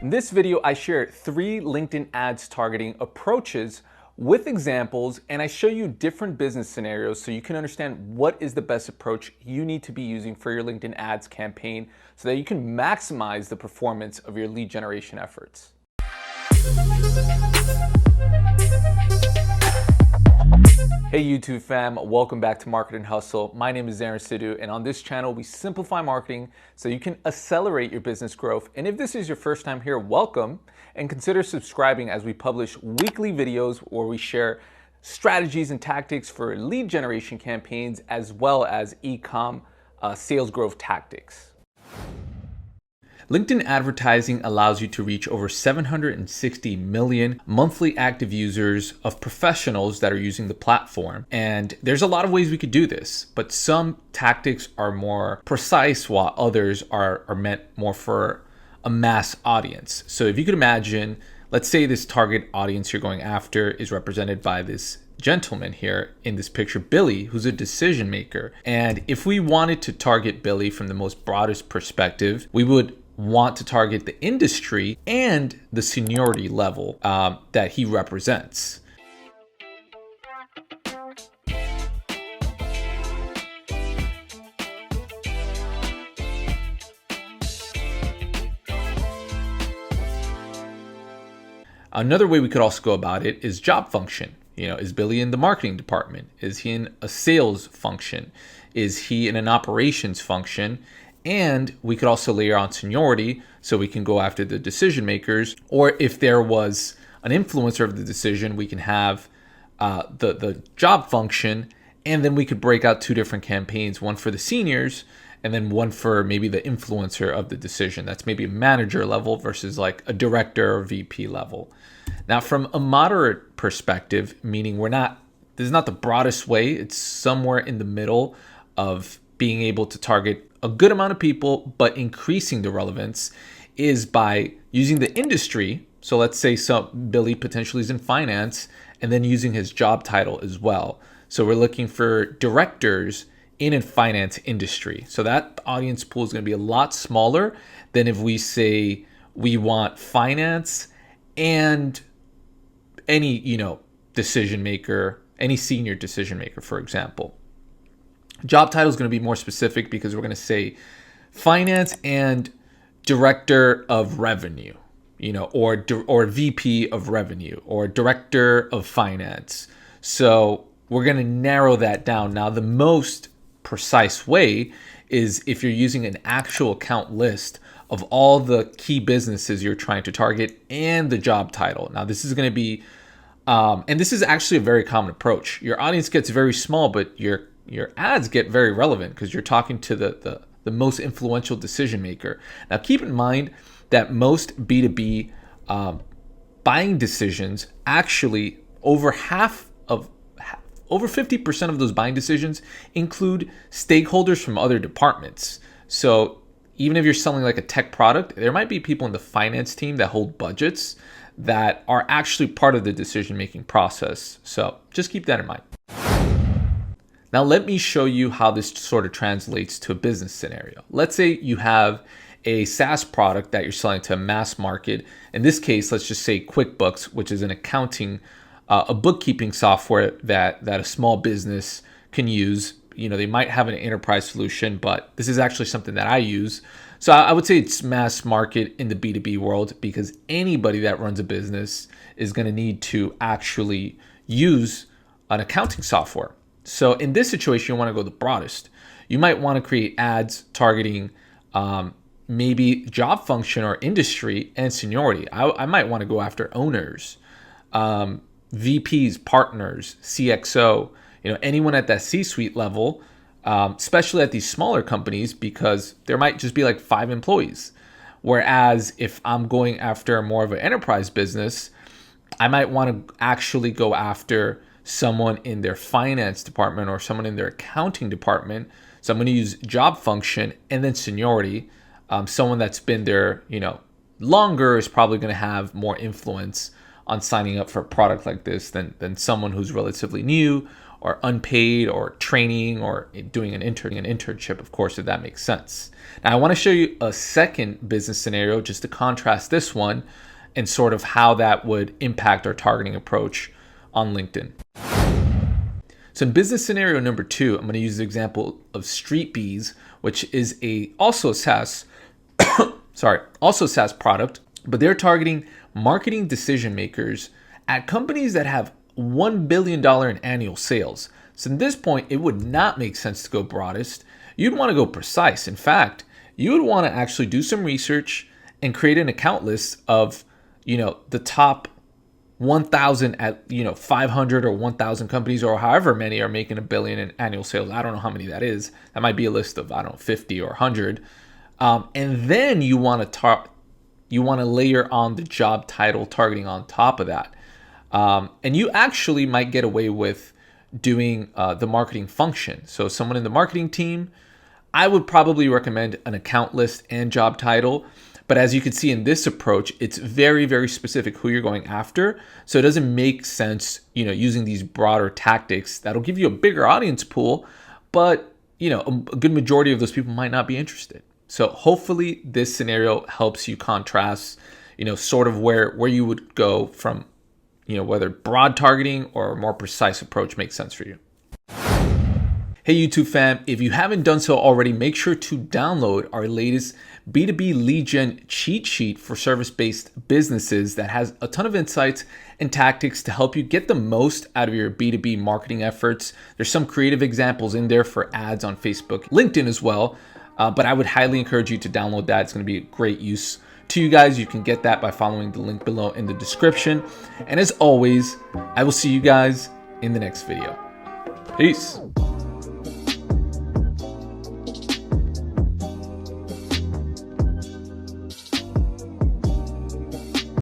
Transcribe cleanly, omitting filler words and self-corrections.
In this video, I share 3 LinkedIn ads targeting approaches with examples, and I show you different business scenarios so you can understand what is the best approach you need to be using for your LinkedIn ads campaign so that you can maximize the performance of your lead generation efforts. Hey YouTube fam, welcome back to Market and Hustle. My name is Zaryn, and on this channel we simplify marketing so you can accelerate your business growth. And if this is your first time here, welcome, and consider subscribing as we publish weekly videos where we share strategies and tactics for lead generation campaigns as well as e-com sales growth tactics. LinkedIn advertising allows you to reach over 760 million monthly active users of professionals that are using the platform. And there's a lot of ways we could do this, but some tactics are more precise while others are meant more for a mass audience. So if you could imagine, let's say this target audience you're going after is represented by this gentleman here in this picture, Billy, who's a decision maker. And if we wanted to target Billy from the most broadest perspective, we would want to target the industry and the seniority level that he represents. Another way we could also go about it is job function. You know, is Billy in the marketing department? Is he in a sales function? Is he in an operations function? And we could also layer on seniority so we can go after the decision makers. Or if there was an influencer of the decision, we can have the job function, and then we could break out 2 different campaigns, one for the seniors and then one for maybe the influencer of the decision. That's maybe a manager level versus like a director or VP level. Now, from a moderate perspective, meaning this is not the broadest way, it's somewhere in the middle of being able to target a good amount of people, but increasing the relevance, is by using the industry. So let's say Billy potentially is in finance, and then using his job title as well. So we're looking for directors in a finance industry. So that audience pool is going to be a lot smaller than if we say we want finance and any, decision maker, any senior decision maker, for example. Job title is going to be more specific because we're going to say finance and director of revenue, or VP of revenue or director of finance. So we're going to narrow that down. Now, the most precise way is if you're using an actual account list of all the key businesses you're trying to target and the job title. Now, this is going to be, and this is actually a very common approach. Your audience gets very small, but your ads get very relevant because you're talking to the most influential decision maker. Now, keep in mind that most B2B buying decisions, actually over 50% of those buying decisions include stakeholders from other departments. So even if you're selling like a tech product, there might be people in the finance team that hold budgets that are actually part of the decision-making process. So just keep that in mind. Now, let me show you how this sort of translates to a business scenario. Let's say you have a SaaS product that you're selling to a mass market. In this case, let's just say QuickBooks, which is an accounting, a bookkeeping software that a small business can use. They might have an enterprise solution, but this is actually something that I use. So I would say it's mass market in the B2B world because anybody that runs a business is going to need to actually use an accounting software. So in this situation, you want to go the broadest. You might want to create ads targeting maybe job function or industry and seniority. I might want to go after owners, VPs, partners, CXO, anyone at that C-suite level, especially at these smaller companies, because there might just be like 5 employees. Whereas if I'm going after more of an enterprise business, I might want to actually go after someone in their finance department or someone in their accounting department. So I'm going to use job function and then seniority. Someone that's been there, longer is probably going to have more influence on signing up for a product like this than someone who's relatively new or unpaid or training or doing an internship, of course, if that makes sense. Now, I want to show you a second business scenario just to contrast this one and sort of how that would impact our targeting approach on LinkedIn. So in business scenario number 2, I'm going to use the example of Street Bees, which is also a SaaS product, but they're targeting marketing decision makers at companies that have $1 billion in annual sales. So at this point, it would not make sense to go broadest. You'd want to go precise. In fact, you would want to actually do some research and create an account list of, the top 1,000 at, 500 or 1,000 companies or however many are making $1 billion in annual sales. I don't know how many that is. That might be a list of, 50 or 100. And then you want to layer on the job title targeting on top of that. And you actually might get away with doing the marketing function. So someone in the marketing team, I would probably recommend an account list and job title. But as you can see in this approach, it's very, very specific who you're going after. So it doesn't make sense, using these broader tactics that'll give you a bigger audience pool, but a good majority of those people might not be interested. So hopefully this scenario helps you contrast, sort of where you would go from, whether broad targeting or a more precise approach makes sense for you. Hey YouTube fam, if you haven't done so already, make sure to download our latest B2B lead gen cheat sheet for service-based businesses that has a ton of insights and tactics to help you get the most out of your B2B marketing efforts. There's some creative examples in there for ads on Facebook, LinkedIn as well, but I would highly encourage you to download that. It's going to be a great use to you guys. You can get that by following the link below in the description. And as always, I will see you guys in the next video. Peace.